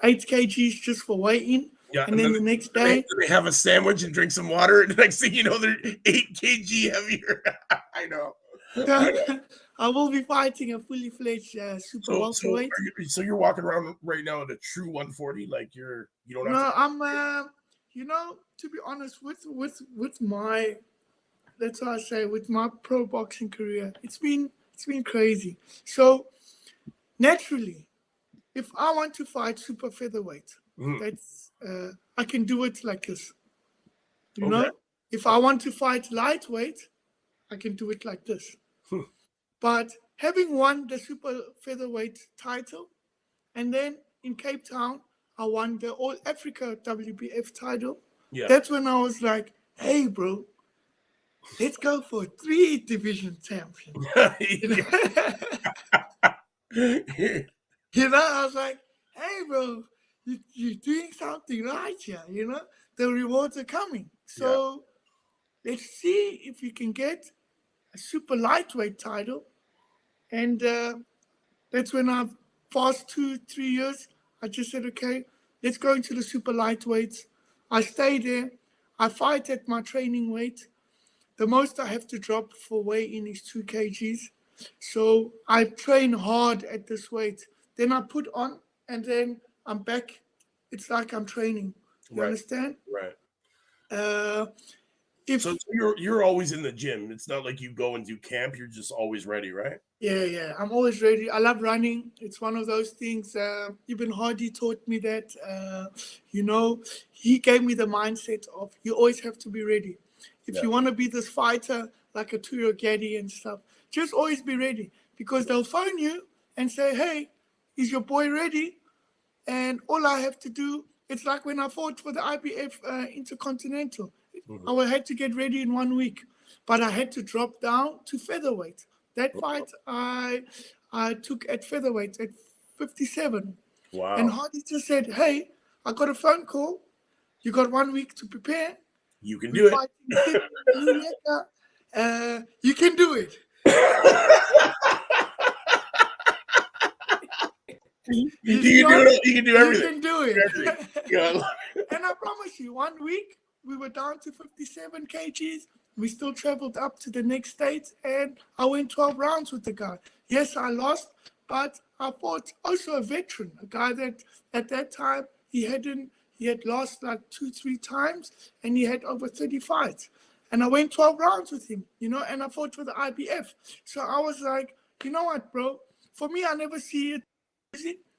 8 kgs just for weigh-in. Yeah, And then the next they, day, they have a sandwich and drink some water. And the next thing you know, they're 8 kg heavier. I know. I will be fighting a fully fledged super welterweight. So you're walking around right now at a true 140, like you don't have. No, I'm. To be honest, with my, that's what I say, with my pro boxing career, it's been crazy. So naturally, if I want to fight super featherweight, that's I can do it like this. You know, if I want to fight lightweight, I can do it like this. But having won the super featherweight title, and then in Cape Town, I won the All Africa WBF title. Yeah. That's when I was like, hey, bro, let's go for 3 division champion. I was like, hey, bro, you're doing something right here, the rewards are coming. So let's see if you can get a super lightweight title. And that's when I've past 2-3 years, I just said, okay, let's go into the super lightweights. I stay there. I fight at my training weight. The most I have to drop for weigh-in is 2 kgs. So I train hard at this weight. Then I put on, and then I'm back. It's like I'm training. You understand? Right. So you're always in the gym. It's not like you go and do camp. You're just always ready, right? Yeah. I'm always ready. I love running. It's one of those things. Ibn Hardy taught me that. He gave me the mindset of you always have to be ready. If you want to be this fighter like a Tuyo Gaddy and stuff, just always be ready, because they'll phone you and say, hey, is your boy ready? And all I have to do, it's like when I fought for the IBF Intercontinental. I had to get ready in 1 week, but I had to drop down to featherweight. That fight I took at featherweight at 57. Wow. And Hardy just said, hey, I got a phone call. You got 1 week to prepare. You can do it. You can do it. You can do everything. You can do it. And I promise you, 1 week, we were down to 57 kgs. We still traveled up to the next state, and I went 12 rounds with the guy. Yes, I lost, but I fought also a veteran, a guy that at that time he had lost like 2-3 times, and he had over 30 fights. And I went 12 rounds with him, and I fought for the IBF. So I was like, you know what, bro? For me, I never see it.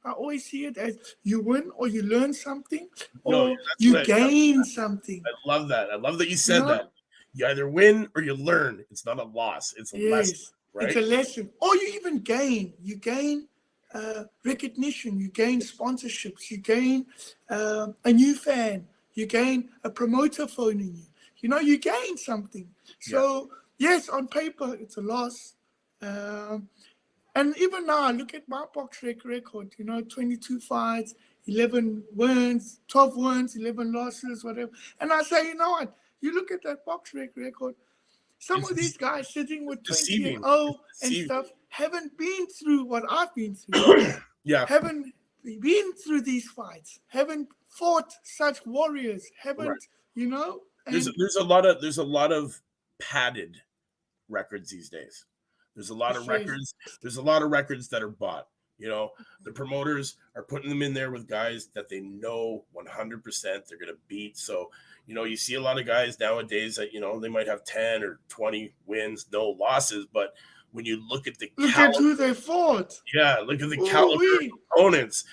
I always see it as you win or you learn something or you gain something. I love that. I love that you said that. You either win or you learn. It's not a loss. It's a lesson, right? It's a lesson. Or you even gain. You gain recognition. You gain sponsorships. You gain a new fan. You gain a promoter phoning you. You gain something. So, yes, on paper, it's a loss. And even now, I look at my box record, 22 fights, 11 wins, 12 wins, 11 losses, whatever. And I say, you know what? You look at that box record, some of these guys sitting with 20-0 and stuff haven't been through what I've been through. Haven't been through these fights, haven't fought such warriors, haven't, There's a lot of padded records these days. There's a lot of records. There's a lot of records that are bought. The promoters are putting them in there with guys that they know 100% they're going to beat. So, you see a lot of guys nowadays that, they might have 10 or 20 wins, no losses. But when you look at look at who they fought. Yeah, look at the caliber of opponents.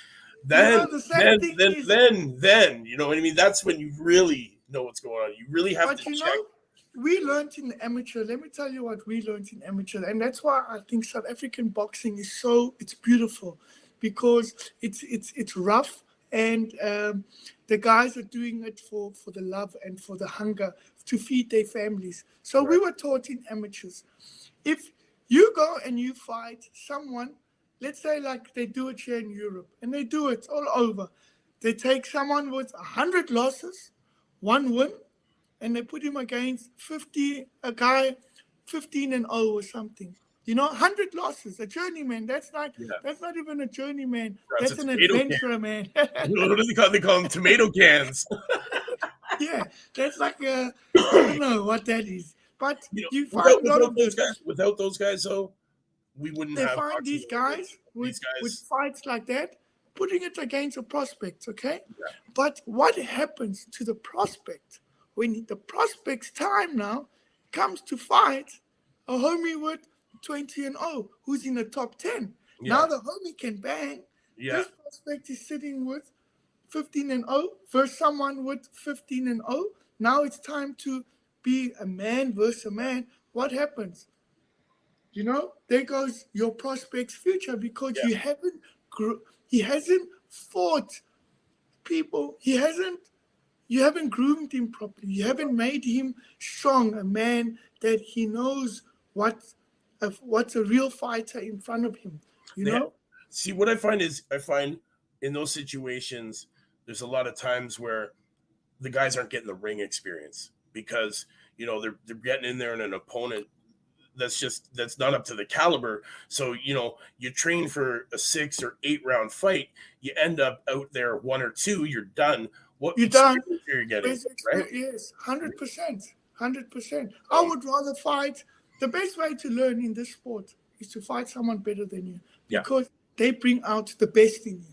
Then, you know what I mean? That's when you really know what's going on. You really have to check. We learned in amateur. Let me tell you what we learned in amateur, and that's why I think South African boxing is it's beautiful, because it's rough, and the guys are doing it for the love and for the hunger to feed their families. So we were taught in amateurs, if you go and you fight someone, let's say like they do it here in Europe, and they do it all over. They take someone with 100 losses, 1 win, and they put him against 15-0 or something. 100 losses, a journeyman. That's not even a journeyman. That's That's a an tomato can. adventurer, man. What do they call? They call them tomato cans. Yeah, that's like I don't know what that is. But you find a lot of this. Without those guys, though, we wouldn't They have find these guys with fights like that, putting it against a prospect, okay? Yeah. But what happens to the prospect when the prospect's time now comes to fight a homie with 20-0 who's in the top 10? Yeah. Now the homie can bang. Yeah. This prospect is sitting with 15-0 versus someone with 15-0. Now it's time to be a man versus a man. What happens? There goes your prospect's future because he hasn't fought people. You haven't groomed him properly. You haven't made him strong, a man that he knows what's a real fighter in front of him. know? See, what I find in those situations, there's a lot of times where the guys aren't getting the ring experience because, they're getting in there and an opponent that's not up to the caliber. So, you train for a 6 or 8 round fight, you end up out there 1 or 2, you're done. You're done. You're getting, right? Yes, 100%. I would rather fight. The best way to learn in this sport is to fight someone better than you because they bring out the best in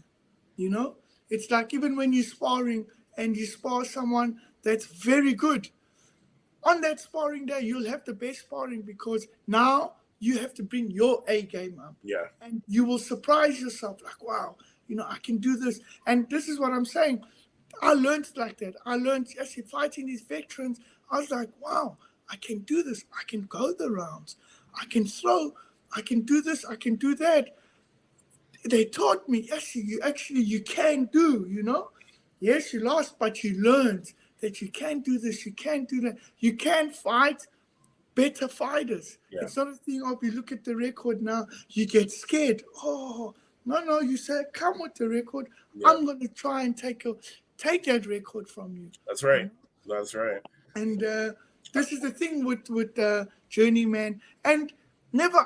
you. It's like even when you're sparring and you spar someone that's very good, on that sparring day, you'll have the best sparring because now you have to bring your A game up. Yeah. And you will surprise yourself like, wow, I can do this. And this is what I'm saying. I learned like that. I learned, fighting these veterans, I was like, wow, I can do this. I can go the rounds. I can throw. I can do this. I can do that. They taught me, you can do, Yes, you lost, but you learned that you can do this, you can do that. You can fight better fighters. Yeah. It's not a thing of you look at the record now, you get scared. Oh, no, you say, come with the record. Yeah. I'm going to try and take that record from you. That's right. That's right. And this is the thing with journeyman. And never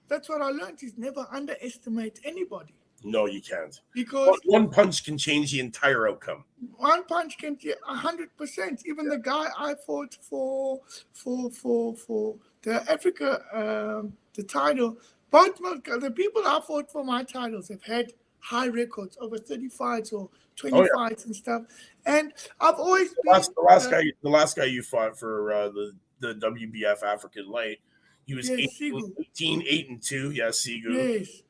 that's what I learned is never underestimate anybody. No, you can't. Because one punch can change the entire outcome. One punch can 100%. Even the guy I fought for the Africa, the title, both the people I fought for my titles have had high records, over 30 fights or 20 fights and stuff. And I've always the last guy you fought for the WBF African Light, he was 8-2. Yeah, Sigu. Yes.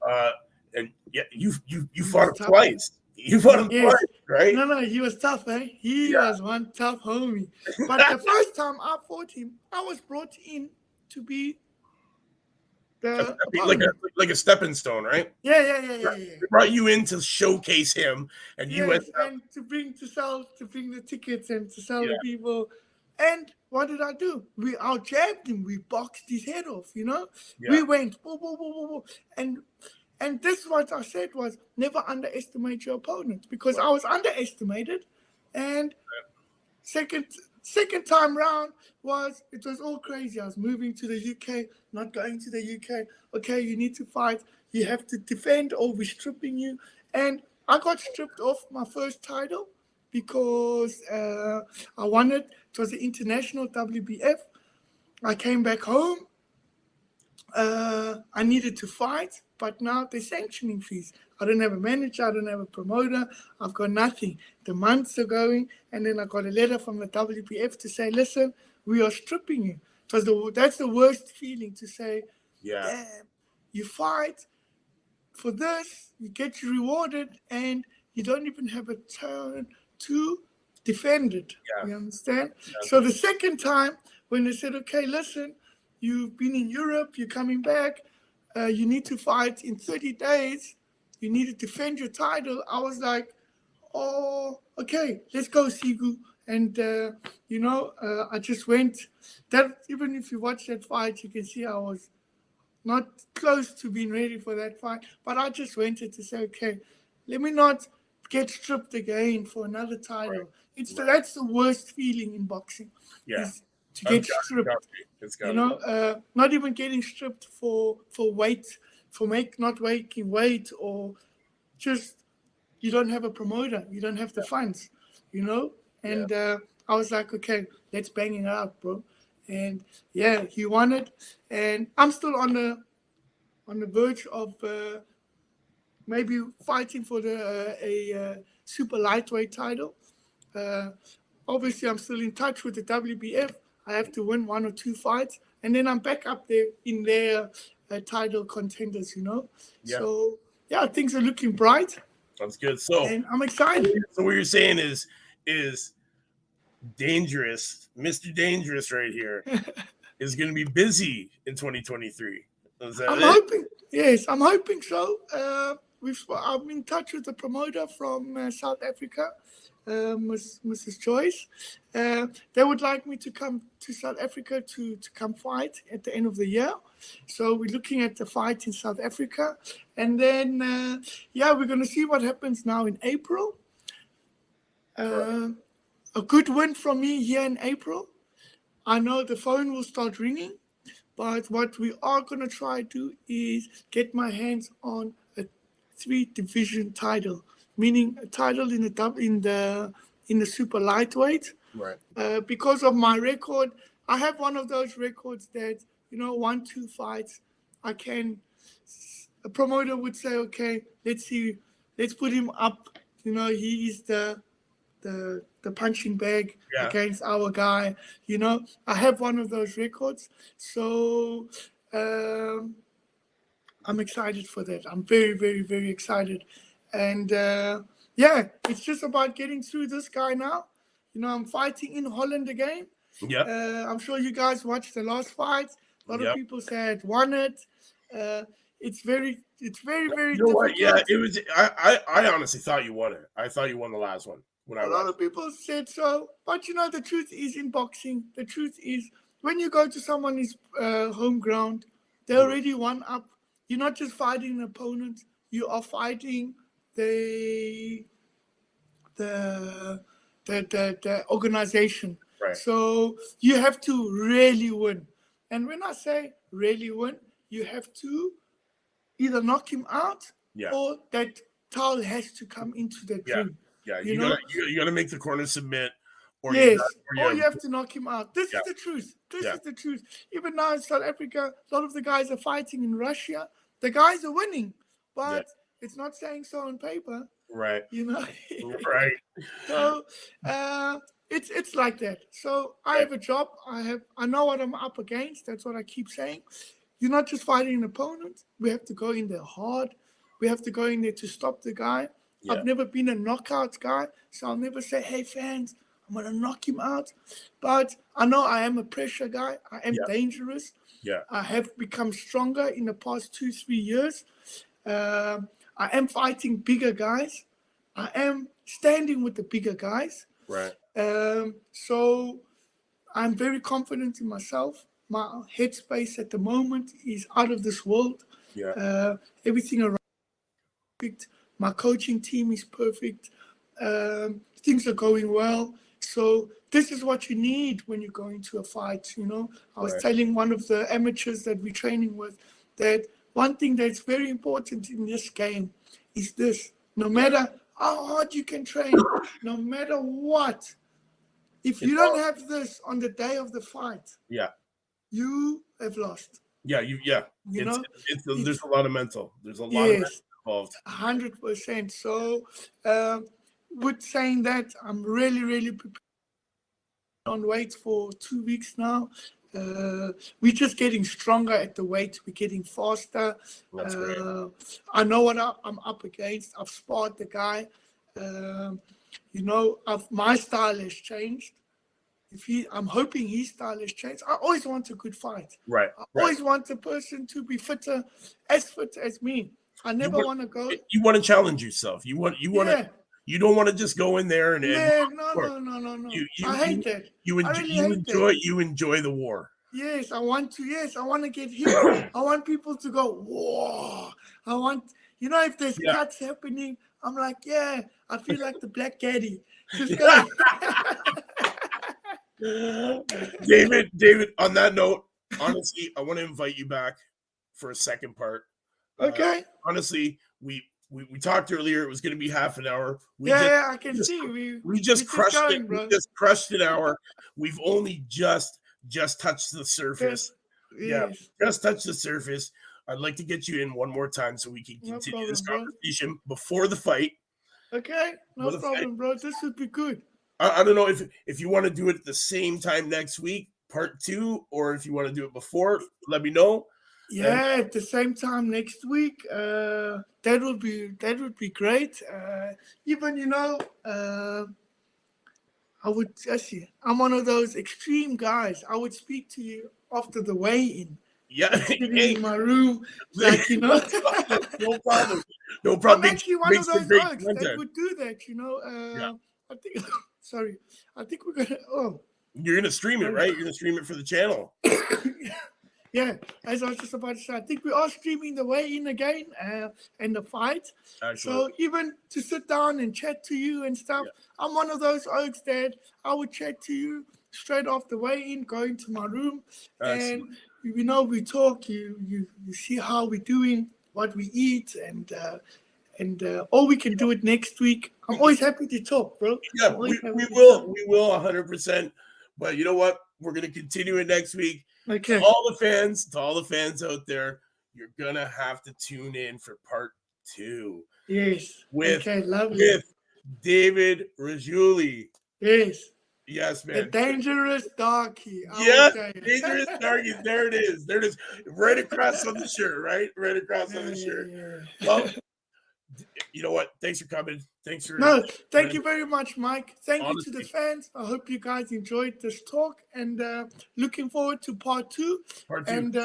And you fought him twice. You fought him twice, right? No, he was tough, eh? He was one tough homie. But the first time I fought him, I was brought in to be like a stepping stone, right? Yeah. They brought you in to showcase him, and you went and to bring the tickets and to sell the people. And what did I do? We out-jabbed him. We boxed his head off, Yeah. We went, boom, boom, boom, boom, boom. And this is what I said was never underestimate your opponent because I was underestimated. And second time round it was all crazy. I was moving to the UK, not going to the UK. Okay, you need to fight. You have to defend or we're stripping you. And I got stripped off my first title because I won it. It was the international WBF. I came back home. I needed to fight, but now they're sanctioning fees. I don't have a manager, I don't have a promoter, I've got nothing. The months are going, and then I got a letter from the WBF to say, listen, we are stripping you. That's the worst feeling to say, damn, you fight for this, you get rewarded, and you don't even have a turn to defend it. Yeah. You understand? Yeah. So the second time, when they said, okay, listen, you've been in Europe, you're coming back, you need to fight in 30 days, you need to defend your title. I was like, oh, okay, let's go, Sigu. And, I just went. That even if you watch that fight, you can see I was not close to being ready for that fight. But I just wanted to say, okay, let me not get stripped again for another title. That's the worst feeling in boxing. Yeah. Is to get stripped. Not even getting stripped for weight, not making weight, or just you don't have a promoter, you don't have the funds, And I was like, okay, let's bang it out, bro. And yeah, he won it, and I'm still on the verge of maybe fighting for a super lightweight title. Obviously, I'm still in touch with the WBF. I have to win 1 or 2 fights, and then I'm back up there in their title contenders, Yeah. So, yeah, things are looking bright. That's good. So, and I'm excited. So what you're saying is Dangerous, Mr. Dangerous right here, is going to be busy in 2023. I'm hoping. Yes, I'm hoping so. I'm in touch with the promoter from South Africa, Mrs. Joyce. They would like me to come to South Africa to come fight at the end of the year. So we're looking at the fight in South Africa. And then, we're going to see what happens now in April. A good win from me here in April. I know the phone will start ringing, but what we are going to try to do is get my hands on a 3-division title, meaning a title in the super lightweight. Right. Because of my record, I have one of those records that 1-2 fights, a promoter would say, okay, let's put him up. He is the punching bag against our guy. I have one of those records, so I'm excited for that. I'm very, very, very excited, and it's just about getting through this guy now. I'm fighting in Holland again. Yeah. I'm sure you guys watched the last fight. A lot of people said won it. It's very, very difficult. Yeah, it was. I honestly thought you won it. I thought you won the last one. A lot of people said so, but the truth is in boxing. The truth is when you go to someone's home ground, they're already one up. You're not just fighting an opponent; you are fighting the organization. Right. So you have to really win. And when I say really win, you have to either knock him out or that towel has to come into the ring. Yeah, you gotta make the corner submit. Or you have to knock him out. This is the truth. This is the truth. Even now in South Africa, a lot of the guys are fighting in Russia. The guys are winning, but it's not saying so on paper. Right. Right. So it's like that. So I have a job. I know what I'm up against. That's what I keep saying. You're not just fighting an opponent. We have to go in there hard. We have to go in there to stop the guy. Yeah. I've never been a knockout guy, so I'll never say, hey, fans, I'm going to knock him out. But I know I am a pressure guy. I am dangerous. Yeah. I have become stronger in the past 2-3 years. I am fighting bigger guys. I am standing with the bigger guys. Right. So I'm very confident in myself. My headspace at the moment is out of this world. Yeah. Everything around is perfect. My coaching team is perfect. Things are going well. So this is what you need when you go into a fight. I was telling one of the amateurs that we're training with that one thing that's very important in this game is this. No matter how hard you can train, no matter what, if you don't have this on the day of the fight, you have lost. There's a lot of mental. There's a lot of mental involved. 100%. So with saying that, I'm really, really prepared on weight for 2 weeks now. We're just getting stronger at the weight. We're getting faster. That's great. I know what I'm up against. I've sparred the guy. My style has changed. I'm hoping his style has changed. I always want a good fight. Right. I always want the person to be as fit as me. I never want to go. You want to challenge yourself. You don't want to just go in there and. No. I hate that. You enjoy the war. Yes, I want to. Yes, I want to get hit. I want people to go, whoa. I want, if there's cuts happening, I'm like, I feel like the Black Caddy. David, on that note, honestly, I want to invite you back for a second part. Okay. Honestly, we talked earlier. It was going to be half an hour. I can see. We just crushed going, it. bro. We just crushed an hour. We've only just touched the surface. Yes. Just touched the surface. I'd like to get you in one more time so we can continue this conversation before the fight. Okay, no problem, bro. This would be good. I don't know if you want to do it at the same time next week, part 2, or if you want to do it before, let me know. Yeah, at the same time next week. That would be great. Even I would actually. I'm one of those extreme guys. I would speak to you after the weigh-in. Yeah, in my room, like no problem. No problem. I'm actually one of those oaks that would do that. I think. Sorry, I think we're gonna. Oh, you're gonna stream it, right? You're gonna stream it for the channel. Yeah, as I was just about to say, I think we are streaming the weigh-in again and the fight. Excellent. So even to sit down and chat to you and stuff, I'm one of those oaks that I would chat to you straight off the weigh-in, go into my room, Excellent. And we talk. You see how we're doing, what we eat, and or we can do it next week. I'm always happy to talk, bro. Yeah, we will 100%. But you know what? We're gonna continue it next week. Okay. To all the fans out there, you're gonna have to tune in for part 2. Yes. With David Rajuili. Yes, man. The dangerous darky. Yeah, dangerous darky. There it is. Right across on the shirt, right? Right across on the shirt. Yeah. Well, you know what? Thanks for coming. Thank you very much, Mike. Thank you to the fans. I hope you guys enjoyed this talk, and looking forward to part 2. And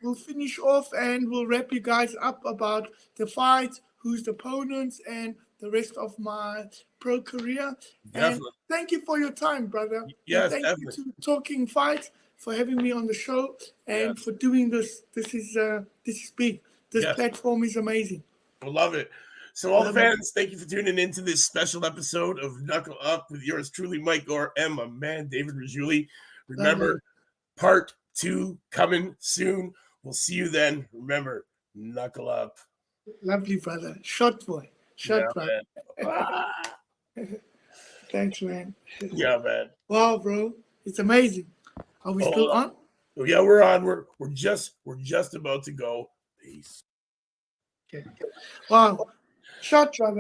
we'll finish off and we'll wrap you guys up about the fight, who's the opponents, and the rest of my pro career. Definitely. And thank you for your time, brother. Yes, and thank you to Talking Fight for having me on the show and for doing this. This is big. This platform is amazing. I love it. So all the fans, thank you for tuning into this special episode of Knuckle Up with yours truly, Mike Orr, and my man, David Rajuili. Remember, part 2 coming soon. We'll see you then. Remember, Knuckle Up. Lovely, brother. Shot boy. Brother. Thanks, man. Yeah, man. Wow, bro. It's amazing. Are we still on? Yeah, we're on. We're just about to go. Peace. Okay. Wow. Shot, brother.